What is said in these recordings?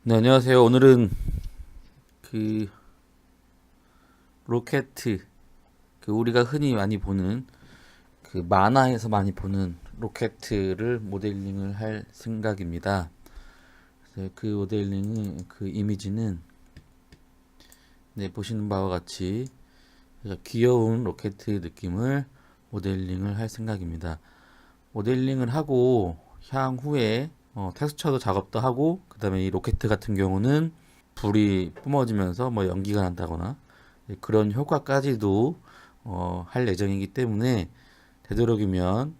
네, 안녕하세요. 오늘은 그 로켓, 우리가 흔히 많이 보는 그 만화에서 많이 보는 로켓을 모델링을 할 생각입니다. 그래서 그 모델링의 그 이미지는 네, 보시는 바와 같이 귀여운 로켓 느낌을 모델링을 할 생각입니다. 모델링을 하고 향후에 텍스처도 작업도 하고 그다음에 이 로켓 같은 경우는 불이 뿜어지면서 뭐 연기가 난다거나 그런 효과까지도 할 예정이기 때문에 되도록이면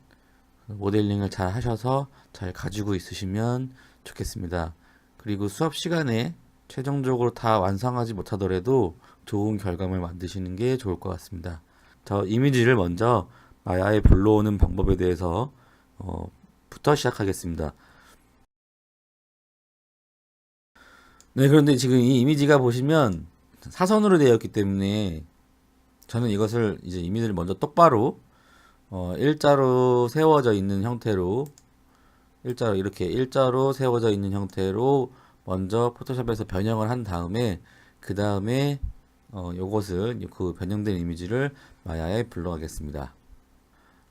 모델링을 잘 하셔서 잘 가지고 있으시면 좋겠습니다. 그리고 수업 시간에 최종적으로 다 완성하지 못하더라도 좋은 결과물 만드시는 게 좋을 것 같습니다. 저 이미지를 먼저 마야에 불러오는 방법에 대해서 부터 시작하겠습니다. 네, 그런데 지금 이 이미지가 보시면 사선으로 되어 있기 때문에 저는 이것을 이제 이미지를 먼저 똑바로 일자로 세워져 있는 형태로 일자로 이렇게 일자로 세워져 있는 형태로 먼저 포토샵에서 변형을 한 다음에 그 다음에 요것을 그 변형된 이미지를 마야에 불러가겠습니다.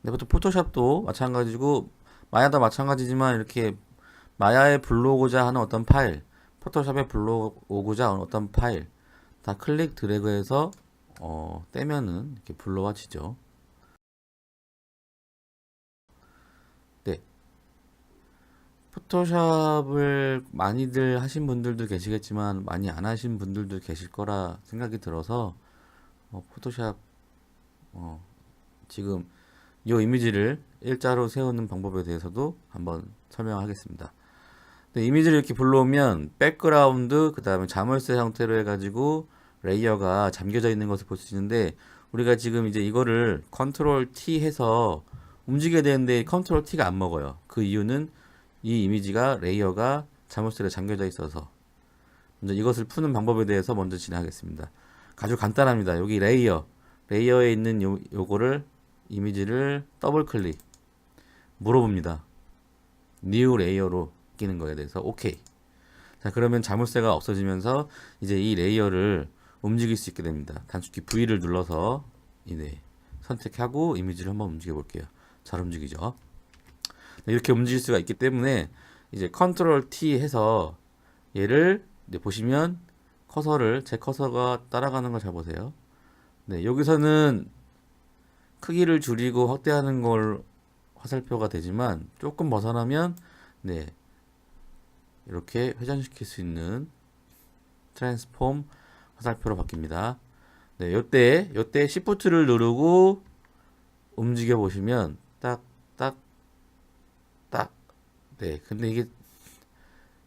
근데 보통 포토샵도 마찬가지고 마야도 마찬가지지만 이렇게 마야에 불러오고자 하는 어떤 파일, 포토샵에 불러오고자 하는 어떤 파일 다 클릭 드래그해서 떼면은 이렇게 불러와지죠. 네, 포토샵을 많이들 하신 분들도 계시겠지만 많이 안 하신 분들도 계실 거라 생각이 들어서 포토샵 지금 이 이미지를 일자로 세우는 방법에 대해서도 한번 설명하겠습니다. 네, 이미지를 이렇게 불러오면 백그라운드 그 다음에 자물쇠 형태로 해가지고 레이어가 잠겨져 있는 것을 볼 수 있는데 우리가 지금 이제 이거를 컨트롤 T 해서 움직여야 되는데 컨트롤 T가 안 먹어요. 그 이유는 이 이미지가 레이어가 자물쇠로 잠겨져 있어서 먼저 이것을 푸는 방법에 대해서 먼저 진행하겠습니다. 아주 간단합니다. 여기 레이어에 있는 요거를 이미지를 더블 클릭 물어봅니다. 뉴 레이어로 끼는 거에 대해서 오케이. 자, 그러면 자물쇠가 없어지면서 이제 이 레이어를 움직일 수 있게 됩니다. 단축키 V를 눌러서 이네 선택하고 이미지를 한번 움직여 볼게요. 잘 움직이죠? 네, 이렇게 움직일 수가 있기 때문에 이제 컨트롤 T 해서 얘를 이제 보시면 제 커서가 따라가는 걸 잘 보세요. 네, 여기서는 크기를 줄이고 확대하는 걸 화살표가 되지만 조금 벗어나면 네, 이렇게 회전시킬 수 있는 트랜스폼 화살표로 바뀝니다. 네, 요때 Shift를 누르고 움직여 보시면 딱, 딱, 딱. 네, 근데 이게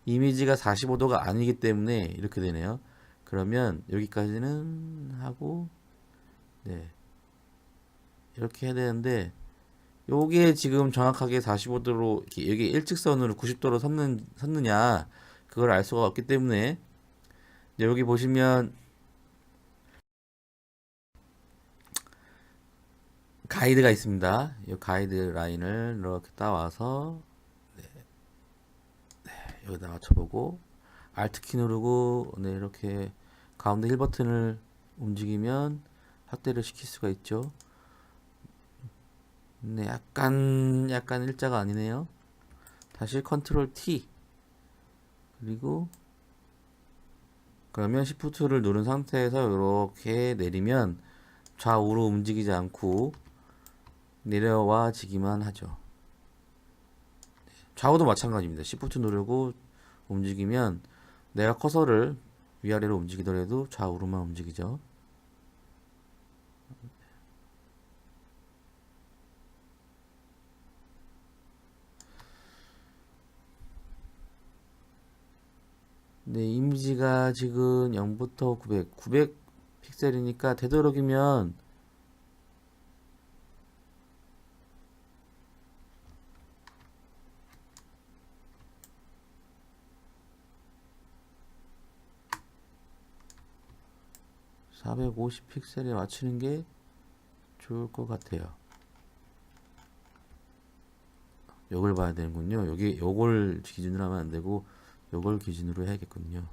이미지가 45도가 아니기 때문에 이렇게 되네요. 그러면 여기까지는 하고, 네, 이렇게 해야 되는데, 요게 지금 정확하게 45도로, 여기 일직선으로 90도로 섰느냐, 그걸 알 수가 없기 때문에, 여기 보시면 가이드가 있습니다. 이 가이드 라인을 이렇게 따와서 여기다 맞춰보고 Alt 키 누르고 네, 이렇게 가운데 1 버튼을 움직이면 확대를 시킬 수가 있죠. 네, 약간 일자가 아니네요. 다시 컨트롤 T 그리고 그러면 Shift를 누른 상태에서 이렇게 내리면 좌우로 움직이지 않고 내려와지기만 하죠. 좌우도 마찬가지입니다. Shift 누르고 움직이면 내가 커서를 위아래로 움직이더라도 좌우로만 움직이죠. 네, 이미지가 지금 0부터 900 픽셀이니까 되도록이면 450 픽셀에 맞추는 게 좋을 것 같아요. 요걸 봐야 되는군요. 요걸 기준으로 하면 안 되고 요걸 기준으로 해야겠군요.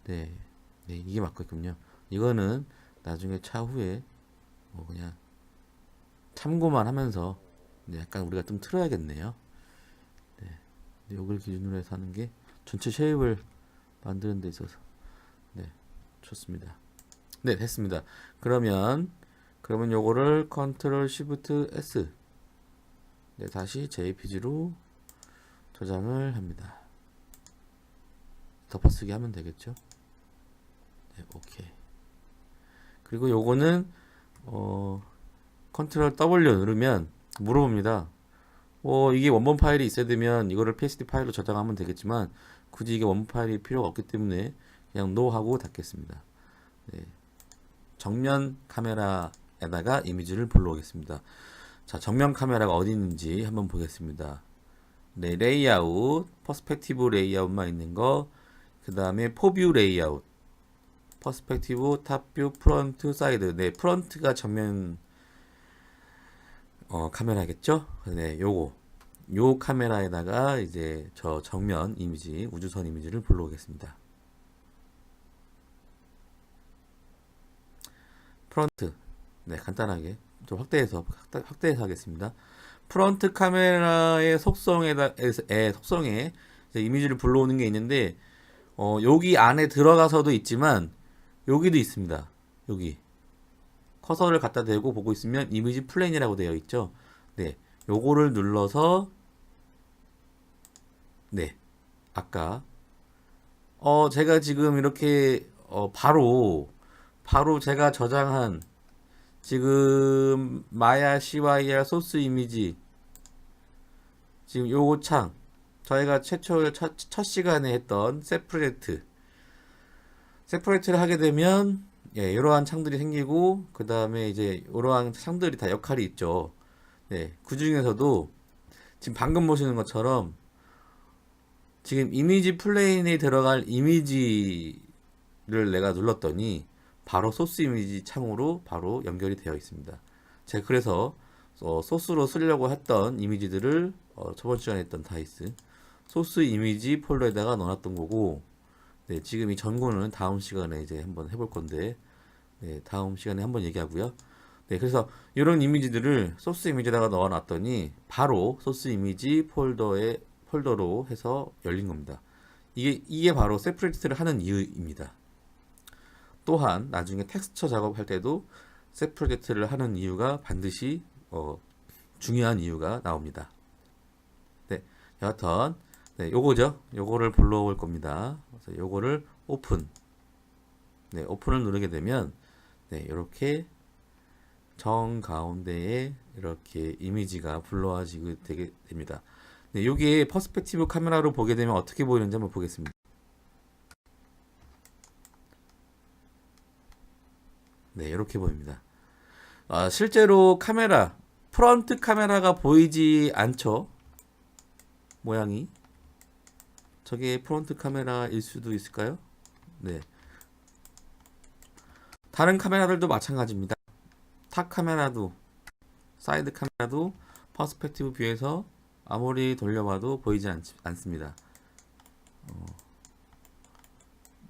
네, 네, 이게 맞겠군요. 이거는 나중에 차후에 뭐 그냥 참고만 하면서 네, 약간 우리가 좀 틀어야겠네요. 네, 요걸 기준으로 해서 하는 게 전체 쉐입을 만드는 데 있어서 네, 좋습니다. 네, 됐습니다. 그러면 요거를 컨트롤 시프트 S 네, 다시 JPG로 저장을 합니다. 덮어쓰기 하면 되겠죠? 네, 오케이. 그리고 요거는 컨트롤 W 누르면 물어봅니다. 이게 원본 파일이 있어야 되면 이거를 PSD 파일로 저장하면 되겠지만 굳이 이게 원본 파일이 필요가 없기 때문에 그냥 NO 하고 닫겠습니다. 네. 정면 카메라에다가 이미지를 불러오겠습니다. 자, 정면 카메라가 어디 있는지 한번 보겠습니다. 네, 레이아웃, 퍼스펙티브 레이아웃만 있는 거, 그 다음에 포뷰 레이아웃, 퍼스펙티브, 탑뷰, 프런트, 사이드. 네, 프런트가 정면 카메라겠죠? 네, 요 카메라에다가 이제 저 정면 이미지, 우주선 이미지를 불러오겠습니다. 프런트. 네, 간단하게 좀 확대해서 하겠습니다. 프런트 카메라의 속성에 이제 이미지를 불러오는 게 있는데 여기 안에 들어가서도 있지만 여기도 있습니다. 여기 커서를 갖다 대고 보고 있으면 이미지 플랜이라고 되어 있죠. 네, 요거를 눌러서 네, 아까 제가 지금 이렇게 바로 제가 저장한 지금 마야 CYR 소스 이미지 지금 요거 창 저희가 최초 첫 시간에 했던 세프레트를 하게 되면 예, 이러한 창들이 생기고 그 다음에 이제 이러한 창들이 다 역할이 있죠. 네, 그 중에서도 지금 방금 보시는 것처럼 지금 이미지 플레인에 들어갈 이미지를 내가 눌렀더니 바로 소스 이미지 창으로 바로 연결이 되어 있습니다. 제가 그래서 소스로 쓰려고 했던 이미지들을 저번 시간에 했던 다이스 소스 이미지 폴더에다가 넣어놨던 거고 네, 지금 이 전고는 다음 시간에 이제 한번 해볼 건데 네, 다음 시간에 한번 얘기하고요. 네, 그래서 이런 이미지들을 소스 이미지에다가 넣어놨더니 바로 소스 이미지 폴더로 해서 열린 겁니다. 이게 바로 세퍼레이트를 하는 이유입니다. 또한 나중에 텍스처 작업할 때도 세퍼레이트를 하는 이유가 반드시 중요한 이유가 나옵니다. 네, 여하튼 네, 요거죠. 요거를 불러올 겁니다. 그래서 요거를 오픈. 네, 오픈을 누르게 되면 네, 이렇게 정 가운데에 이렇게 이미지가 불러와지게 되게 됩니다. 네, 요게 퍼스펙티브 카메라로 보게 되면 어떻게 보이는지 한번 보겠습니다. 네, 이렇게 보입니다. 실제로 프런트 카메라가 보이지 않죠? 모양이. 저게 프론트 카메라일 수도 있을까요? 네. 다른 카메라들도 마찬가지입니다. 탑 카메라도, 사이드 카메라도 퍼스펙티브 뷰에서 아무리 돌려봐도 보이지 않습니다.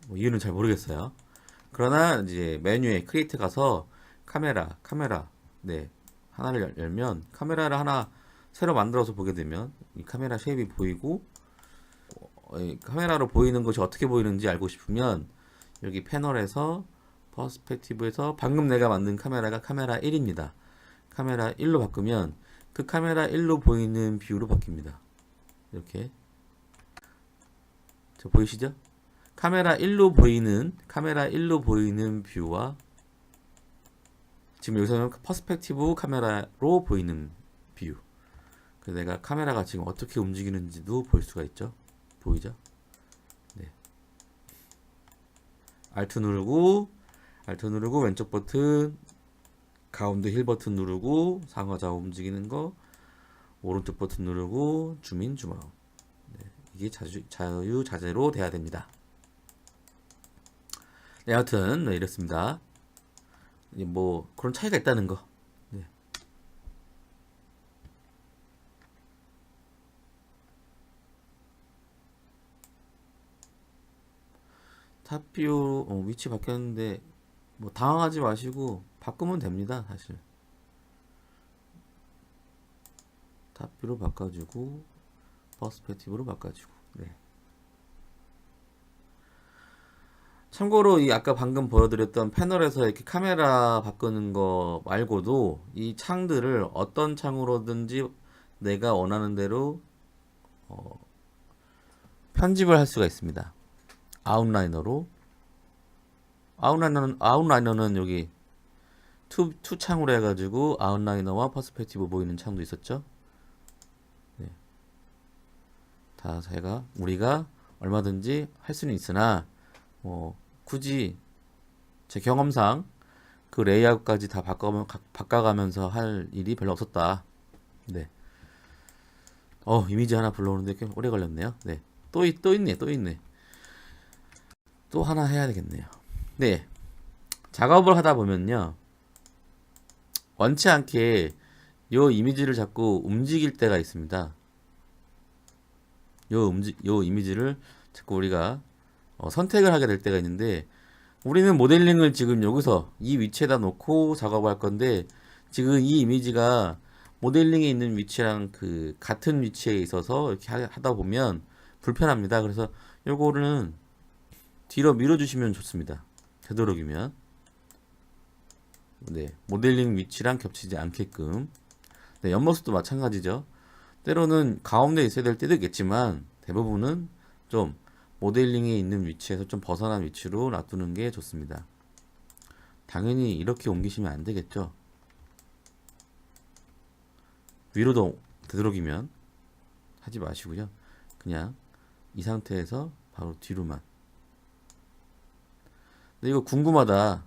뭐 이유는 잘 모르겠어요. 그러나 이제 메뉴에 크리에이트 가서 카메라, 네. 하나를 열면 카메라를 하나 새로 만들어서 보게 되면 이 카메라 쉐입이 보이고 카메라로 보이는 것이 어떻게 보이는지 알고 싶으면 여기 패널에서 퍼스펙티브에서 방금 내가 만든 카메라가 카메라 1입니다. 카메라 1로 바꾸면 그 카메라 1로 보이는 뷰로 바뀝니다. 이렇게 저 보이시죠? 카메라 1로 보이는 뷰와 지금 여기서는 퍼스펙티브 카메라로 보이는 뷰. 그래서 내가 카메라가 지금 어떻게 움직이는지도 볼 수가 있죠. 보이죠? 네. Alt 누르고 왼쪽 버튼 가운데 힐 버튼 누르고 상하좌우 움직이는 거 오른쪽 버튼 누르고 줌인 줌아웃. 네. 이게 자유자재로 돼야 됩니다. 네, 여하튼 네, 이렇습니다. 뭐 그런 차이가 있다는 거. 네. 탑뷰 위치 바뀌었는데 뭐 당황하지 마시고 바꾸면 됩니다. 사실 탑뷰로 바꿔주고 퍼스펙티브로 바꿔주고. 네. 참고로 이 아까 방금 보여드렸던 패널에서 이렇게 카메라 바꾸는 거 말고도 이 창들을 어떤 창으로든지 내가 원하는 대로 편집을 할 수가 있습니다. 아웃라이너로. 아웃라이너는 여기 투 창으로 해가지고 아웃라이너와 퍼스펙티브 보이는 창도 있었죠. 네. 다 우리가 얼마든지 할 수는 있으나 굳이 제 경험상 그 레이아웃까지 다 바꿔가면서 할 일이 별로 없었다. 네. 이미지 하나 불러오는데 꽤 오래 걸렸네요. 네. 또 있네. 또 하나 해야 되겠네요. 네. 작업을 하다 보면요. 원치 않게 요 이미지를 자꾸 움직일 때가 있습니다. 요 이미지를 자꾸 우리가 선택을 하게 될 때가 있는데, 우리는 모델링을 지금 여기서 이 위치에다 놓고 작업할 건데, 지금 이 이미지가 모델링에 있는 위치랑 그 같은 위치에 있어서 이렇게 하다 보면 불편합니다. 그래서 요거는 뒤로 밀어주시면 좋습니다. 되도록이면. 네, 모델링 위치랑 겹치지 않게끔. 네, 옆모습도 마찬가지죠. 때로는 가운데 있어야 될 때도 있겠지만 대부분은 좀 모델링에 있는 위치에서 좀 벗어난 위치로 놔두는 게 좋습니다. 당연히 이렇게 옮기시면 안 되겠죠. 위로도 되도록이면 하지 마시고요. 그냥 이 상태에서 바로 뒤로만. 근데 이거 궁금하다.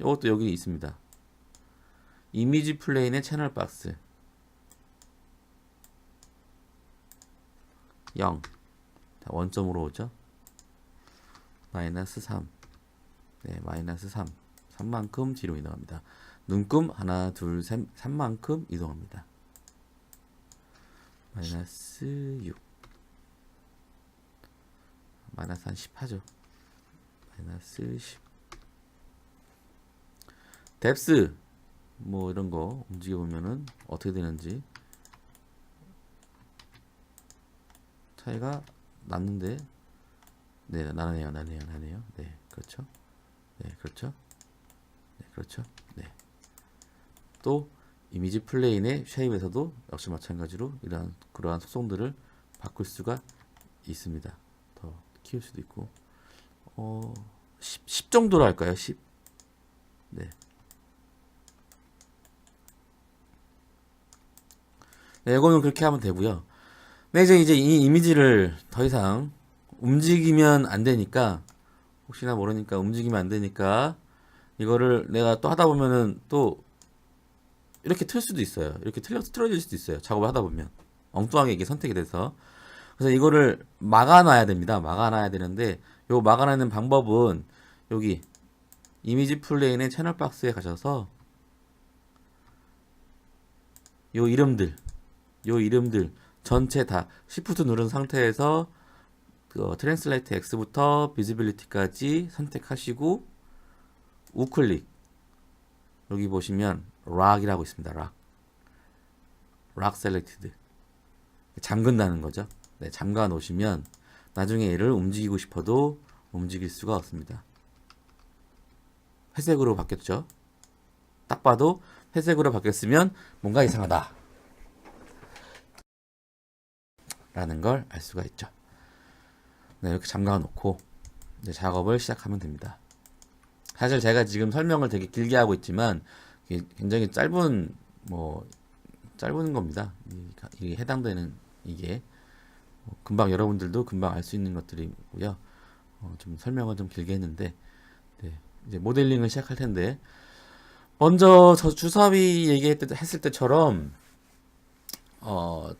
이것도 여기 있습니다. 이미지 플레인의 채널 박스 0. 원점으로 오죠. 마이너스 3. 네, 마이너스 3. 3만큼 뒤로 이동합니다. 눈금 하나, 둘, 셋, 3만큼 이동합니다. 마이너스 6. 마이너스 한 10 하죠. 마이너스 10. 뎁스 뭐 이런 거 움직여 보면은 어떻게 되는지 차이가 났는데, 네, 나네요. 네, 그렇죠. 네, 그렇죠. 네, 그렇죠. 네. 또 이미지 플레인의 쉐입에서도 역시 마찬가지로 그러한 속성들을 바꿀 수가 있습니다. 더 키울 수도 있고, 10 정도로 할까요? 10. 네. 네, 이거는 그렇게 하면 되고요. 네, 이제 이 이미지를 더 이상 움직이면 안 되니까, 혹시나 모르니까 움직이면 안 되니까, 이거를 내가 또 하다 보면은 또 이렇게 틀 수도 있어요. 이렇게 틀어질 수도 있어요. 작업을 하다 보면. 엉뚱하게 이게 선택이 돼서. 그래서 이거를 막아놔야 됩니다. 막아놔야 되는데, 요 막아놓는 방법은 여기 이미지 플레인의 채널 박스에 가셔서 요 이름들 전체 다 Shift 누른 상태에서 트랜슬레이트 X부터 비지빌리티까지 선택하시고 우클릭, 여기 보시면 락이라고 있습니다. 락 셀렉티드, 잠근다는 거죠. 네, 잠가 놓으시면 나중에 얘를 움직이고 싶어도 움직일 수가 없습니다. 회색으로 바뀌었죠. 딱 봐도 회색으로 바뀌었으면 뭔가 이상하다 라는 걸 알 수가 있죠. 네, 이렇게 잠가 놓고 이제 작업을 시작하면 됩니다. 사실 제가 지금 설명을 되게 길게 하고 있지만 굉장히 짧은 겁니다. 이 해당되는 이게 금방 여러분들도 금방 알 수 있는 것들이고요. 좀 설명을 좀 길게 했는데, 네, 이제 모델링을 시작할 텐데, 먼저 저 주사위 했을 때처럼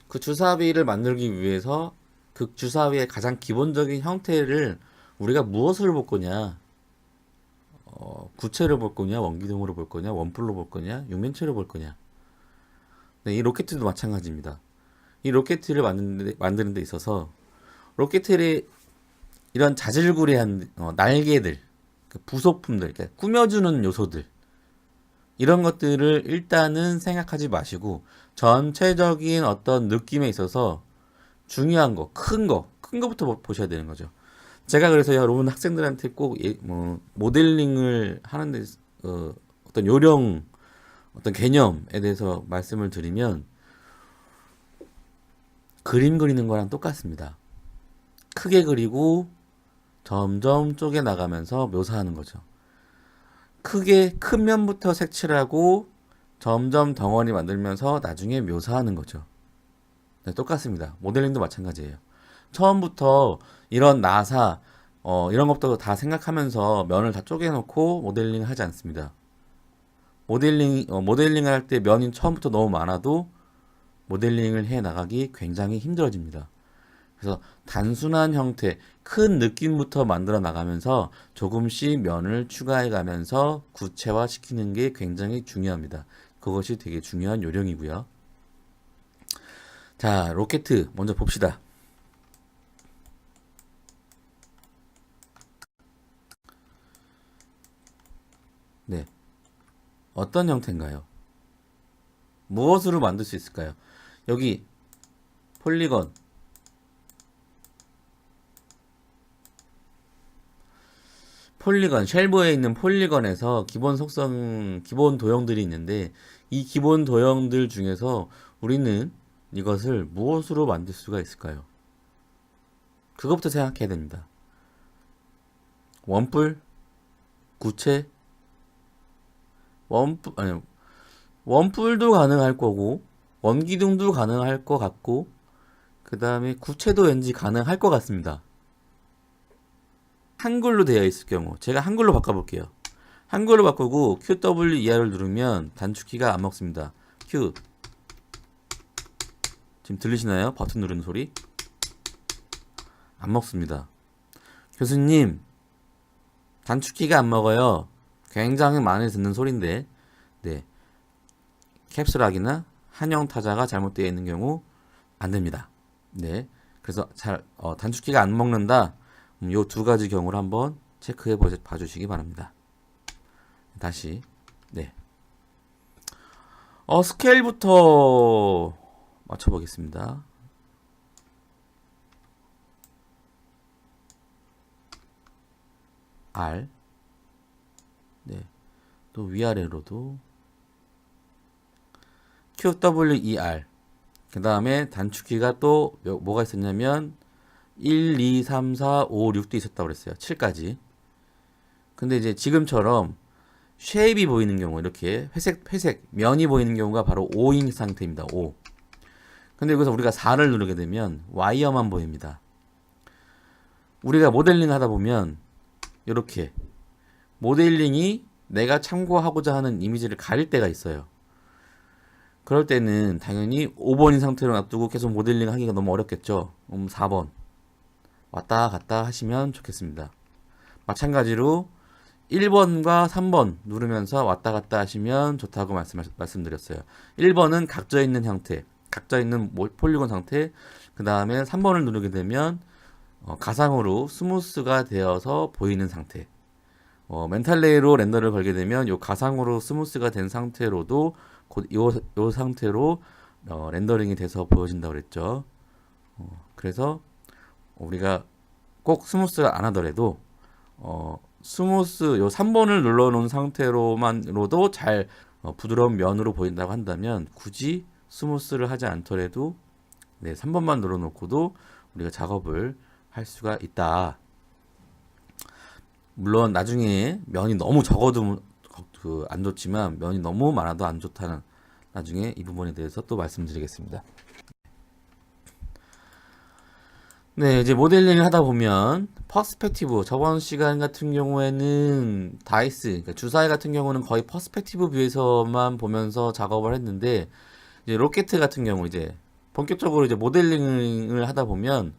그 주사위를 만들기 위해서 그 주사위의 가장 기본적인 형태를 우리가 무엇을 볼 거냐, 구체를 볼 거냐, 원기둥으로 볼 거냐, 원뿔로 볼 거냐, 육면체로 볼 거냐. 네, 이 로켓도 마찬가지입니다. 이 로켓을 만드는 데 있어서 로켓을 이런 자질구레한 날개들, 그 부속품들, 그러니까 꾸며주는 요소들 이런 것들을 일단은 생각하지 마시고 전체적인 어떤 느낌에 있어서 중요한 거, 큰 거부터 보셔야 되는 거죠. 제가 그래서 여러분 학생들한테 꼭 모델링을 하는데 어떤 요령, 어떤 개념에 대해서 말씀을 드리면 그림 그리는 거랑 똑같습니다. 크게 그리고 점점 쪼개 나가면서 묘사하는 거죠. 크게 큰 면부터 색칠하고 점점 덩어리 만들면서 나중에 묘사하는 거죠. 네, 똑같습니다. 모델링도 마찬가지예요. 처음부터 이런 나사, 이런 것도 다 생각하면서 면을 다 쪼개놓고 모델링을 하지 않습니다. 모델링을 할 때 면이 처음부터 너무 많아도 모델링을 해 나가기 굉장히 힘들어집니다. 그래서 단순한 형태, 큰 느낌부터 만들어 나가면서 조금씩 면을 추가해 가면서 구체화 시키는 게 굉장히 중요합니다. 그것이 되게 중요한 요령이고요. 자, 로켓 먼저 봅시다. 네. 어떤 형태인가요? 무엇으로 만들 수 있을까요? 여기 폴리건, 쉘브에 있는 폴리건에서 기본 속성, 기본 도형들이 있는데 이 기본 도형들 중에서 우리는 이것을 무엇으로 만들 수가 있을까요? 그것부터 생각해야 됩니다. 원뿔, 구체, 원뿔도 가능할 거고 원기둥도 가능할 것 같고 그 다음에 구체도 왠지 가능할 것 같습니다. 한글로 되어 있을 경우 제가 한글로 바꿔볼게요. 한글로 바꾸고 QWER을 누르면 단축키가 안 먹습니다. Q 지금 들리시나요? 버튼 누르는 소리 안 먹습니다. 교수님 단축키가 안 먹어요. 굉장히 많이 듣는 소리인데 네 캡슐락이나 한영 타자가 잘못되어 있는 경우 안 됩니다. 네 그래서 단축키가 안 먹는다. 요 두 가지 경우를 한번 체크해 봐주시기 바랍니다. 다시 네 스케일부터 맞춰보겠습니다. R 네 또 위아래로도 QWER 그 다음에 단축키가 또 뭐가 있었냐면 1, 2, 3, 4, 5, 6도 있었다고 그랬어요. 7까지. 근데 이제 지금처럼 쉐입이 보이는 경우 이렇게 회색 면이 보이는 경우가 바로 5인 상태입니다. 5. 근데 여기서 우리가 4를 누르게 되면 와이어만 보입니다. 우리가 모델링 하다 보면 이렇게 모델링이 내가 참고하고자 하는 이미지를 가릴 때가 있어요. 그럴 때는 당연히 5번인 상태로 놔두고 계속 모델링 하기가 너무 어렵겠죠. 4번 왔다 갔다 하시면 좋겠습니다. 마찬가지로 1번과 3번 누르면서 왔다 갔다 하시면 좋다고 말씀드렸어요. 1번은 각져 있는 형태, 각져 있는 폴리곤 상태, 그 다음에 3번을 누르게 되면 가상으로 스무스가 되어서 보이는 상태. 멘탈레이로 렌더를 걸게 되면 요 가상으로 스무스가 된 상태로도 요 상태로 렌더링이 돼서 보여진다고 그랬죠. 그래서 우리가 꼭 스무스가 안 하더라도 스무스 요 3번을 눌러 놓은 상태로만으로도 잘 부드러운 면으로 보인다고 한다면 굳이 스무스를 하지 않더라도 네, 3번만 눌러 놓고도 우리가 작업을 할 수가 있다. 물론 나중에 면이 너무 적어도 안 좋지만 면이 너무 많아도 안 좋다는 나중에 이 부분에 대해서 또 말씀드리겠습니다. 네, 이제 모델링을 하다 보면 퍼스펙티브 저번 시간 같은 경우에는 다이스 그러니까 주사위 같은 경우는 거의 퍼스펙티브 뷰에서만 보면서 작업을 했는데 이제 로켓 같은 경우 이제 본격적으로 이제 모델링을 하다 보면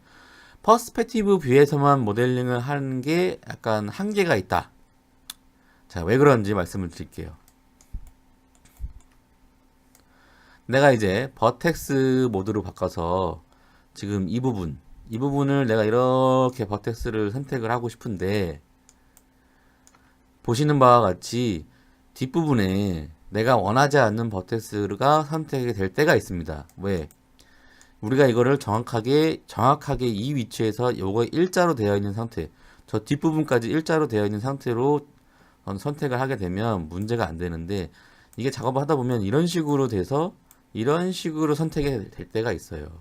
퍼스펙티브 뷰에서만 모델링을 하는 게 약간 한계가 있다. 자, 왜 그런지 말씀을 드릴게요. 내가 이제 버텍스 모드로 바꿔서 지금 이 부분 이 부분을 내가 이렇게 버텍스를 선택을 하고 싶은데 보시는 바와 같이 뒷부분에 내가 원하지 않는 버텍스가 선택이 될 때가 있습니다. 왜? 우리가 이거를 정확하게 이 위치에서 요거 일자로 되어 있는 상태, 저 뒷부분까지 일자로 되어 있는 상태로 선택을 하게 되면 문제가 안 되는데, 이게 작업을 하다 보면 이런 식으로 돼서 이런 식으로 선택이 될 때가 있어요.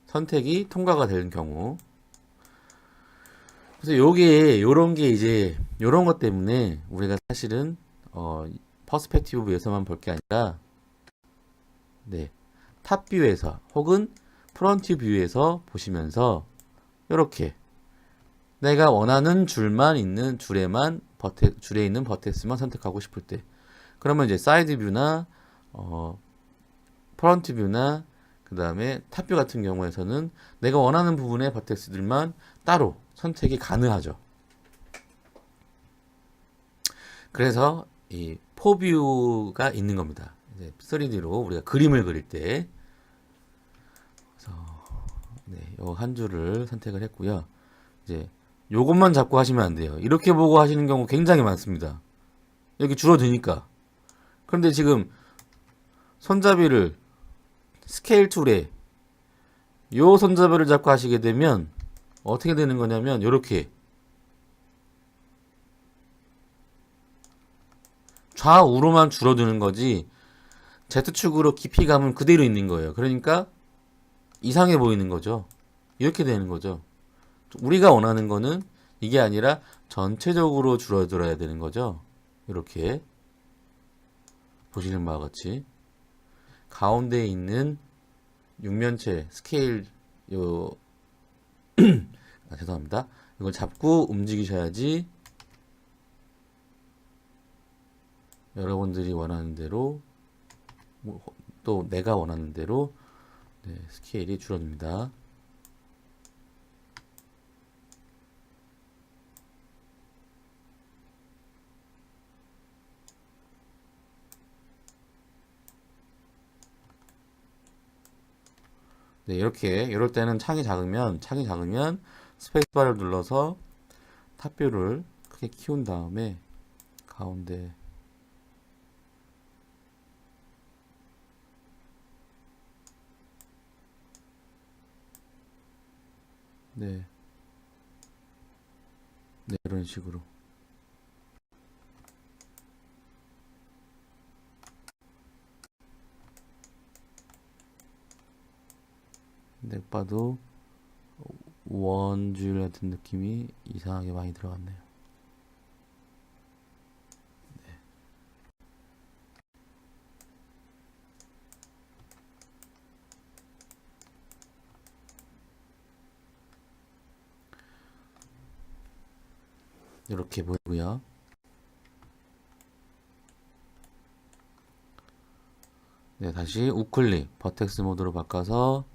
선택이 통과가 되는 경우. 그래서 요런 게 이제 요런 것 때문에 우리가 사실은 퍼스펙티브 뷰에서만 볼 게 아니라 네, 탑 뷰에서 혹은 프론트 뷰에서 보시면서 이렇게 내가 원하는 줄에 있는 버텍스만 선택하고 싶을 때, 그러면 이제 사이드 뷰나 프론트 뷰나 그 다음에 탑 뷰 같은 경우에서는 내가 원하는 부분의 버텍스들만 따로 선택이 가능하죠. 그래서 이 포뷰가 있는 겁니다. 이제 3D로 우리가 그림을 그릴 때, 그래서 네, 요 한 줄을 선택을 했고요. 이제 요것만 잡고 하시면 안 돼요. 이렇게 보고 하시는 경우 굉장히 많습니다. 여기 줄어드니까. 그런데 지금 손잡이를 스케일 툴에 요 손잡이를 잡고 하시게 되면 어떻게 되는 거냐면 요렇게 좌우로만 줄어드는 거지 Z축으로 깊이감은 그대로 있는 거예요. 그러니까 이상해 보이는 거죠. 이렇게 되는 거죠. 우리가 원하는 거는 이게 아니라 전체적으로 줄어들어야 되는 거죠. 이렇게 보시는 바와 같이 가운데에 있는 육면체 스케일 요 죄송합니다. 이걸 잡고 움직이셔야지 여러분들이 원하는 대로 또 내가 원하는 대로 네, 스케일이 줄어듭니다. 네, 이렇게 이럴 때는 창이 작으면 스페이스바를 눌러서 탑뷰를 크게 키운 다음에 가운데 네, 네 이런 식으로 nek 봐도 원줄 같은 느낌이 이상하게 많이 들어갔네요. 이렇게 보이고요. 네, 다시 우클릭 버텍스 모드로 바꿔서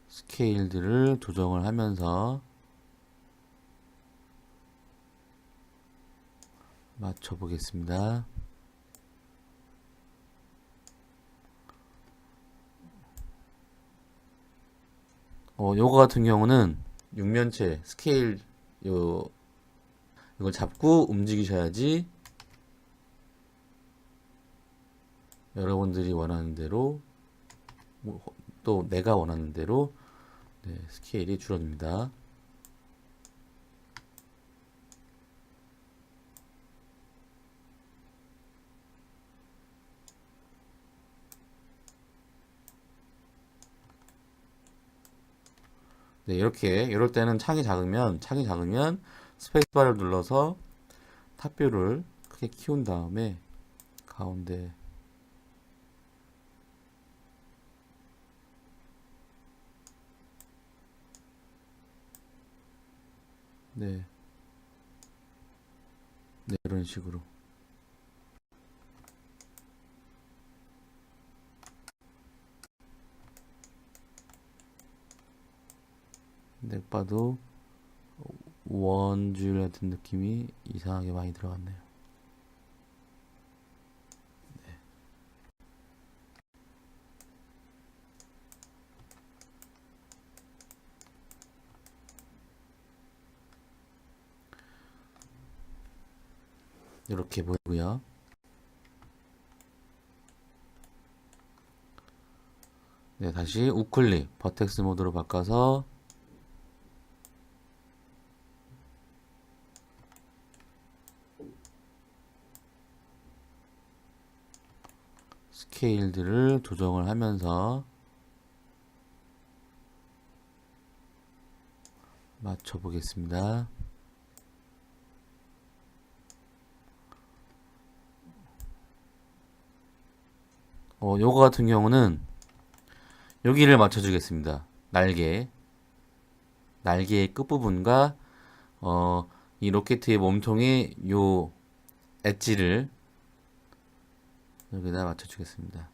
스케일들을 조정을 하면서 맞춰 보겠습니다. 요거 같은 경우는 육면체 스케일 이걸 잡고 움직이셔야지 여러분들이 원하는 대로 또 내가 원하는 대로 네, 스케일이 줄어듭니다. 네, 이렇게 이럴 때는 창이 작으면 스페이스바를 눌러서 탑뷰를 크게 키운 다음에 가운데 네, 네 이런 식으로 nek 봐도 원줄 같은 느낌이 이상하게 많이 들어갔네요. 이렇게 보이고요. 네, 다시 우클릭 버텍스 모드로 바꿔서 스케일들을 조정을 하면서 맞춰 보겠습니다. 요거 같은 경우는 여기를 맞춰 주겠습니다. 날개의 끝부분과 이 로켓의 몸통의 요 엣지를 여기다 맞춰 주겠습니다.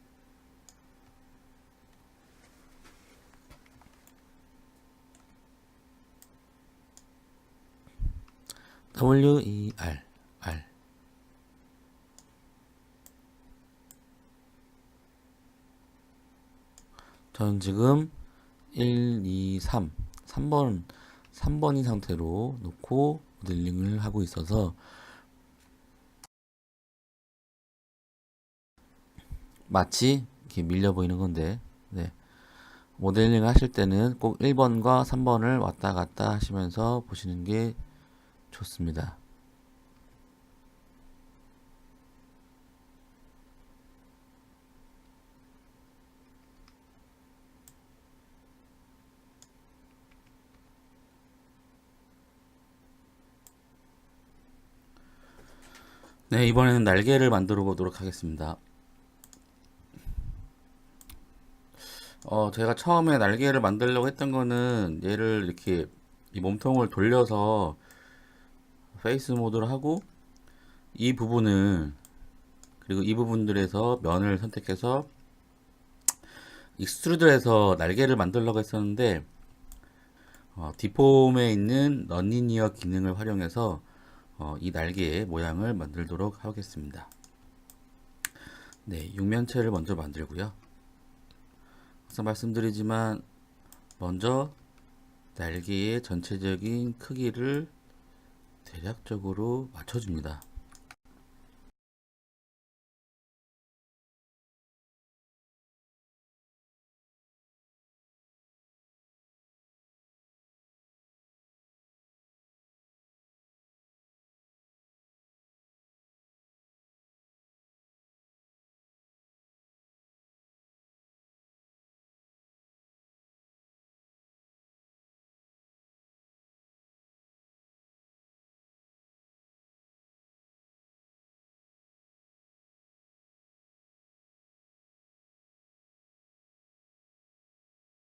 WER R. 저는 지금 1, 2, 3번인 상태로 놓고 모델링을 하고 있어서 마치 이렇게 밀려 보이는 건데, 네. 모델링 하실 때는 꼭 1번과 3번을 왔다 갔다 하시면서 보시는 게 좋습니다. 네, 이번에는 날개를 만들어 보도록 하겠습니다. 제가 처음에 날개를 만들려고 했던 거는 얘를 이렇게 이 몸통을 돌려서 페이스 모드로 하고 이 부분을 그리고 이 부분들에서 면을 선택해서 익스트루드해서 날개를 만들려고 했었는데 디폼에 있는 넌리니어 기능을 활용해서 이 날개의 모양을 만들도록 하겠습니다. 네, 육면체를 먼저 만들고요. 항상 말씀드리지만 먼저 날개의 전체적인 크기를 대략적으로 맞춰줍니다.